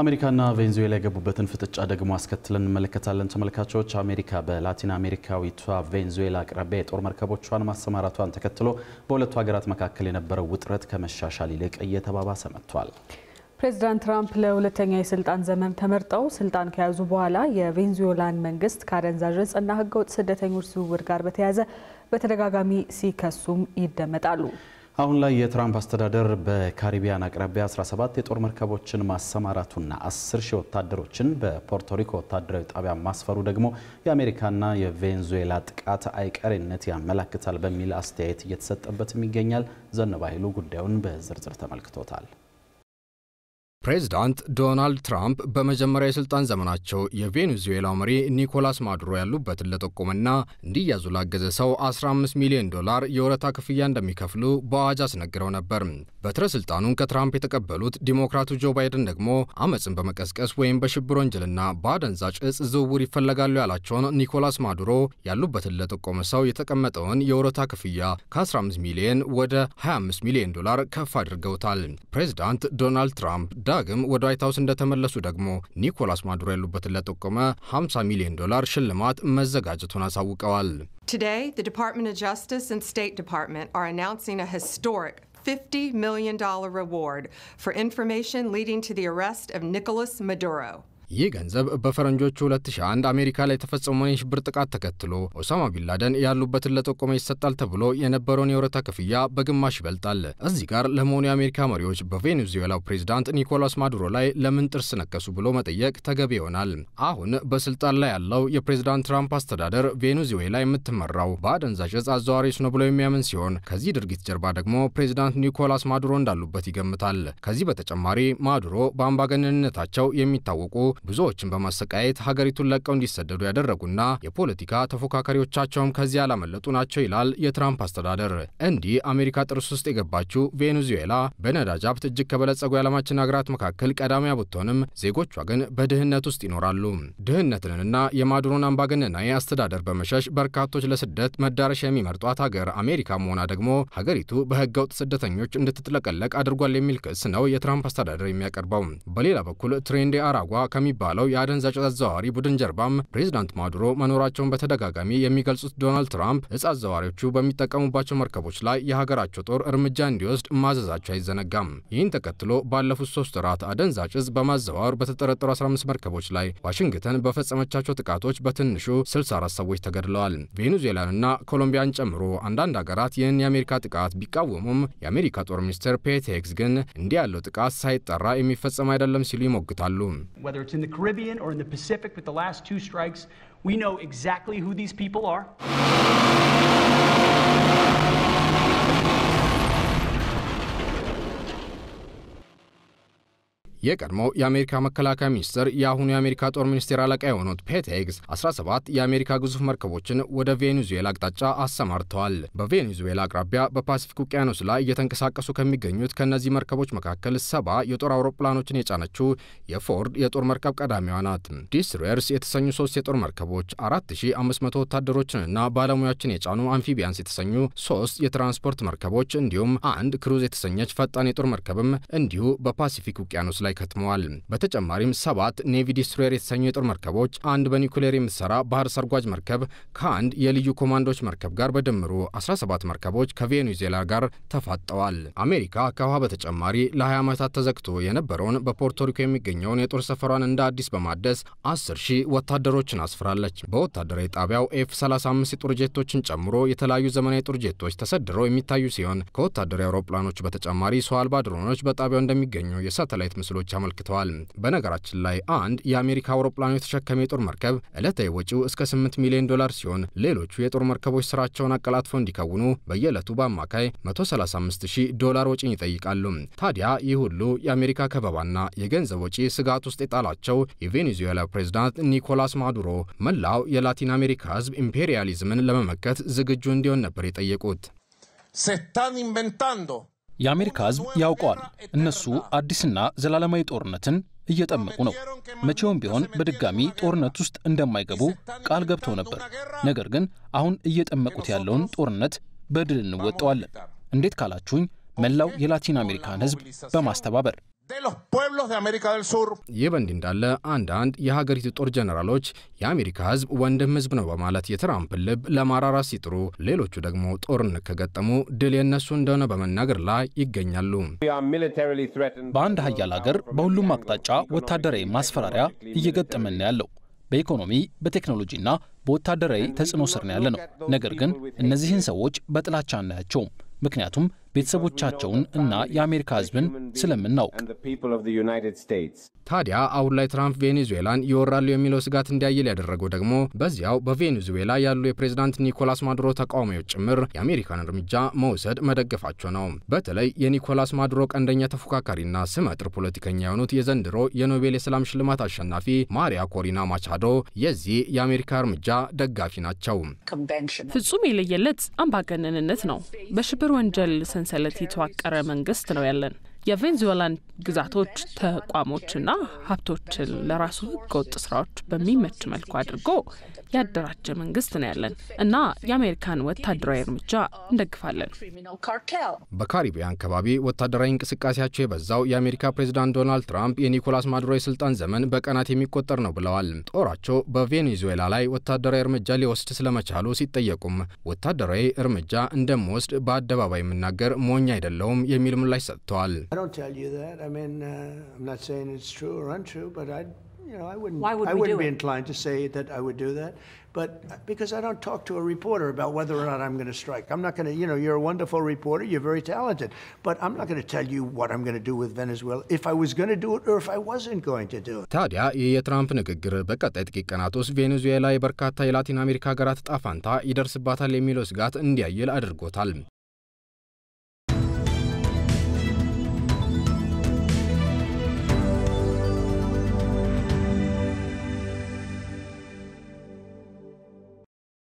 አሜሪካና ቬንዙዌላ የገቡበትን ፍጥጫ ደግሞ አስከትለን እንመለከታለን ተመልካቾች። አሜሪካ በላቲን አሜሪካዊቷ ቬንዙዌላ አቅራቢያ የጦር መርከቦቿን ማሰማራቷን ተከትሎ በሁለቱ ሀገራት መካከል የነበረው ውጥረት ከመሻሻል ይልቅ እየተባባሰ መጥቷል። ፕሬዝዳንት ትራምፕ ለሁለተኛ የስልጣን ዘመን ተመርጠው ስልጣን ከያዙ በኋላ የቬንዙዌላን መንግስት ከአደንዛዥ ዕፅና ህገወጥ ስደተኞች ዝውውር ጋር በተያያዘ በተደጋጋሚ ሲከሱም ይደመጣሉ። አሁን ላይ የትራምፕ አስተዳደር በካሪቢያን አቅራቢያ 17 የጦር መርከቦችን ማሰማራቱና 10,000 ወታደሮችን በፖርቶሪኮ ወታደራዊ ጣቢያ ማስፈሩ ደግሞ የአሜሪካና የቬንዙዌላ ጥቃት አይቀሬነት ያመለክታል በሚል አስተያየት እየተሰጠበትም ይገኛል። ዘነበ ኃይሉ ጉዳዩን በዝርዝር ተመልክቶታል። ፕሬዝዳንት ዶናልድ ትራምፕ በመጀመሪያ የስልጣን ዘመናቸው የቬኔዙዌላው መሪ ኒኮላስ ማዱሮ ያሉበትን ለጠቆመና እንዲያዙ ላገዘ ሰው $15 ሚሊዮን የወረታ ክፍያ እንደሚከፍሉ በአዋጅ አስነግረው ነበር። በትረ ስልጣኑን ከትራምፕ የተቀበሉት ዲሞክራቱ ጆ ባይደን ደግሞ አመጽን በመቀስቀስ ወይም በሽብር ወንጀልና በአደንዛዥ ዕፅ ዝውውር ይፈለጋሉ ያላቸውን ኒኮላስ ማዱሮ ያሉበትን ለጠቆመ ሰው የተቀመጠውን የወረታ ክፍያ ከ15 ሚሊዮን ወደ $25 ሚሊዮን ከፍ አድርገውታል። ፕሬዝዳንት ዶናልድ ትራምፕ ዳግም ወደ ዋይት ሃውስ እንደተመለሱ ደግሞ ኒኮላስ ማዱሮ ያሉበትን ለጠቆመ $50 ሚሊዮን ሽልማት መዘጋጀቱን አሳውቀዋል። Today, the Department of Justice and State Department are announcing a historic $50 million reward for information leading to the arrest of Nicolas Maduro. ይህ ገንዘብ በፈረንጆቹ 2001 አሜሪካ ላይ የተፈጸመውን የሽብር ጥቃት ተከትሎ ኦሳማ ቢንላደን ያሉበትን ለጠቆመ ይሰጣል ተብሎ የነበረውን የወረታ ክፍያ በግማሽ ይበልጣል። እዚህ ጋር ለመሆኑ የአሜሪካ መሪዎች በቬኔዙዌላው ፕሬዝዳንት ኒኮላስ ማዱሮ ላይ ለምን ጥርስ ነከሱ ብሎ መጠየቅ ተገቢ ይሆናል። አሁን በስልጣን ላይ ያለው የፕሬዝዳንት ትራምፕ አስተዳደር ቬኔዙዌላ የምትመራው በአደንዛዥ ዕፅ አዘዋዋሪዎች ነው ብሎ የሚያምን ሲሆን ከዚህ ድርጊት ጀርባ ደግሞ ፕሬዝዳንት ኒኮላስ ማዱሮ እንዳሉበት ይገምታል። ከዚህ በተጨማሪ ማዱሮ በአምባገነንነታቸው የሚታወቁ ብዙዎችን በማሰቃየት ሀገሪቱን ለቀው እንዲሰደዱ ያደረጉና የፖለቲካ ተፎካካሪዎቻቸውም ከዚህ ያላመለጡ ናቸው ይላል የትራምፕ አስተዳደር። እንዲህ አሜሪካ ጥርስ ውስጥ የገባችው ቬኔዙዌላ በነዳጅ ሀብት እጅግ ከበለጸጉ የዓለማችን ሀገራት መካከል ቀዳሚያ ብትሆንም ዜጎቿ ግን በድህነት ውስጥ ይኖራሉ። ድህነትንና የማዱሮን አምባገነናዊ አስተዳደር በመሸሽ በርካቶች ለስደት መዳረሻ የሚመርጧት ሀገር አሜሪካ መሆኗ ደግሞ ሀገሪቱ በህገወጥ ስደተኞች እንድትጥለቀለቅ አድርጓል የሚል ክስ ነው የትራምፕ አስተዳደር የሚያቀርበው። በሌላ በኩል ትሬንዴ አራጓ ባለው የአደንዛዥ ዕፅ አዘዋዋሪ ቡድን ጀርባም ፕሬዝዳንት ማዱሮ መኖራቸውን በተደጋጋሚ የሚገልጹት ዶናልድ ትራምፕ ዕፅ አዘዋዋሪዎቹ በሚጠቀሙባቸው መርከቦች ላይ የሀገራቸው ጦር እርምጃ እንዲወስድ ማዘዛቸው አይዘነጋም። ይህን ተከትሎ ባለፉት 3 ወራት አደንዛዥ ዕፅ በማዘዋወር በተጠረጠሩ 15 መርከቦች ላይ ዋሽንግተን በፈጸመቻቸው ጥቃቶች በትንሹ 64 ሰዎች ተገድለዋል። ቬኔዙዌላንና ኮሎምቢያን ጨምሮ አንዳንድ ሀገራት ይህን የአሜሪካ ጥቃት ቢቃወሙም የአሜሪካ ጦር ሚኒስትር ፔት ሄግስ ግን እንዲህ ያለው ጥቃት ሳይጠራ የሚፈጸም አይደለም ሲሉ ይሞግታሉ። in the Caribbean or in the Pacific with the last 2 strikes, we know exactly who these people are. የቀድሞው የአሜሪካ መከላከያ ሚኒስትር የአሁኑ የአሜሪካ ጦር ሚኒስቴር አለቃ የሆኑት ፔት ሄግስ 17 የአሜሪካ ግዙፍ መርከቦችን ወደ ቬኔዙዌላ አቅጣጫ አሰማርተዋል። በቬኔዙዌላ አቅራቢያ በፓሲፊክ ውቅያኖስ ላይ እየተንቀሳቀሱ ከሚገኙት ከነዚህ መርከቦች መካከል 70 የጦር አውሮፕላኖችን የጫነችው የፎርድ የጦር መርከብ ቀዳሚዋ ናት። ዲስትሮየርስ የተሰኙ 3 የጦር መርከቦች 4500 ወታደሮችንና ባለሙያዎችን የጫኑ አምፊቢያንስ የተሰኙ 3 የትራንስፖርት መርከቦች እንዲሁም አንድ ክሩዝ የተሰኘች ፈጣን የጦር መርከብም እንዲሁ በፓሲፊክ ውቅያኖስ ላይ ከትመዋል። በተጨማሪም 7 ኔቪ ዲስትሮየር የተሰኙ የጦር መርከቦች፣ አንድ በኒኩሌር የምትሰራ ባህር ሰርጓጅ መርከብ ከአንድ የልዩ ኮማንዶች መርከብ ጋር በድምሩ 17 መርከቦች ከቬኔዙዌላ ጋር ተፋጠዋል። አሜሪካ ከውሃ በተጨማሪ ለ20 ዓመታት ተዘግቶ የነበረውን በፖርቶሪኮ የሚገኘውን የጦር ሰፈሯን እንደ አዲስ በማደስ 10,000 ወታደሮችን አስፍራለች። በወታደራዊ ጣቢያው F-35 የጦር ጄቶችን ጨምሮ የተለያዩ ዘመናዊ ጦር ጄቶች ተሰድረው የሚታዩ ሲሆን ከወታደራዊ አውሮፕላኖች በተጨማሪ ሰው አልባ ድሮኖች በጣቢያው እንደሚገኙ የሳተላይት ምስሎች አመልክተዋል። በነገራችን ላይ አንድ የአሜሪካ አውሮፕላን የተሸከመ የጦር መርከብ ዕለታዊ ወጪው እስከ $8 ሚሊዮን ሲሆን ሌሎቹ የጦር መርከቦች ስራቸውን አቀላጥፈው እንዲከውኑ በየዕለቱ በአማካይ $135,000 ወጪን ይጠይቃሉ። ታዲያ ይህ ሁሉ የአሜሪካ ከበባና የገንዘብ ወጪ ስጋት ውስጥ የጣላቸው የቬኔዙዌላ ፕሬዝዳንት ኒኮላስ ማዱሮ መላው የላቲን አሜሪካ ሕዝብ ኢምፔሪያሊዝምን ለመመከት ዝግጁ እንዲሆን ነበር የጠየቁት። የአሜሪካ ሕዝብ ያውቀዋል። እነሱ አዲስና ዘላለማዊ ጦርነትን እየጠመቁ ነው። መቼውም ቢሆን በድጋሚ ጦርነት ውስጥ እንደማይገቡ ቃል ገብተው ነበር። ነገር ግን አሁን እየጠመቁት ያለውን ጦርነት በድል እንወጣዋለን። እንዴት ካላችሁኝ መላው የላቲን አሜሪካን ሕዝብ በማስተባበር ይህ በእንዲህ እንዳለ አንዳንድ የሀገሪቱ ጦር ጀነራሎች የአሜሪካ ህዝብ ወንድም ህዝብ ነው በማለት የትራምፕን ልብ ለማራራት ሲጥሩ፣ ሌሎቹ ደግሞ ጦርነት ከገጠሙ ድል የነሱ እንደሆነ በመናገር ላይ ይገኛሉ። በአንድ ሀያል ሀገር በሁሉም አቅጣጫ ወታደራዊ ማስፈራሪያ እየገጠመን ያለው በኢኮኖሚ በቴክኖሎጂና በወታደራዊ ተጽዕኖ ስር ነው ያለነው። ነገር ግን እነዚህን ሰዎች በጥላቻ እናያቸውም፣ ምክንያቱም ቤተሰቦቻቸውን እና የአሜሪካ ህዝብን ስለምናውቅ። ታዲያ አሁን ላይ ትራምፕ ቬኔዙዌላን ይወራሉ የሚለው ስጋት እንዲያየል ያደረገው ደግሞ በዚያው በቬኔዙዌላ ያሉ የፕሬዝዳንት ኒኮላስ ማዱሮ ተቃዋሚዎች ጭምር የአሜሪካን እርምጃ መውሰድ መደገፋቸው ነው። በተለይ የኒኮላስ ማዱሮ ቀንደኛ ተፎካካሪና ስመጥር ፖለቲከኛ የሆኑት የዘንድሮ የኖቤል የሰላም ሽልማት አሸናፊ ማሪያ ኮሪና ማቻዶ የዚህ የአሜሪካ እርምጃ ደጋፊ ናቸው። ፍጹም የለየለት አምባገነንነት ነው። በሽብር ወንጀል ሰንሰለት የተዋቀረ መንግስት ነው ያለን። የቬኔዙዌላን ግዛቶች ተቋሞችና ሀብቶችን ለራሱ ህገወጥ ስራዎች በሚመች መልኩ አድርጎ ያደራጀ መንግስት ነው ያለን እና የአሜሪካን ወታደራዊ እርምጃ እንደግፋለን። በካሪቢያን አካባቢ ወታደራዊ እንቅስቃሴያቸው የበዛው የአሜሪካ ፕሬዝዳንት ዶናልድ ትራምፕ የኒኮላስ ማዱሮ የስልጣን ዘመን በቀናት የሚቆጠር ነው ብለዋል። ጦራቸው በቬኔዙዌላ ላይ ወታደራዊ እርምጃ ሊወስድ ስለመቻሉ ሲጠየቁም ወታደራዊ እርምጃ እንደምወስድ በአደባባይ የምናገር ሞኝ አይደለሁም የሚል ምላሽ ሰጥተዋል። I wouldn't be inclined to say that I would do that, but because I don't talk to a reporter about whether or not I'm going to strike. I'm not going to, you're a wonderful reporter, you're very talented, but I'm not going to tell you what I'm going to do with Venezuela, if I was going to do it or if I wasn't going to do it. ታዲያ የትራምፕ ንግግር በቀጣይ ጥቂት ቀናት ውስጥ ቬኔዙዌላ የበርካታ የላቲን አሜሪካ ሀገራት ዕጣ ፈንታ ይደርስባታል የሚለው ስጋት እንዲያየል አድርጎታል።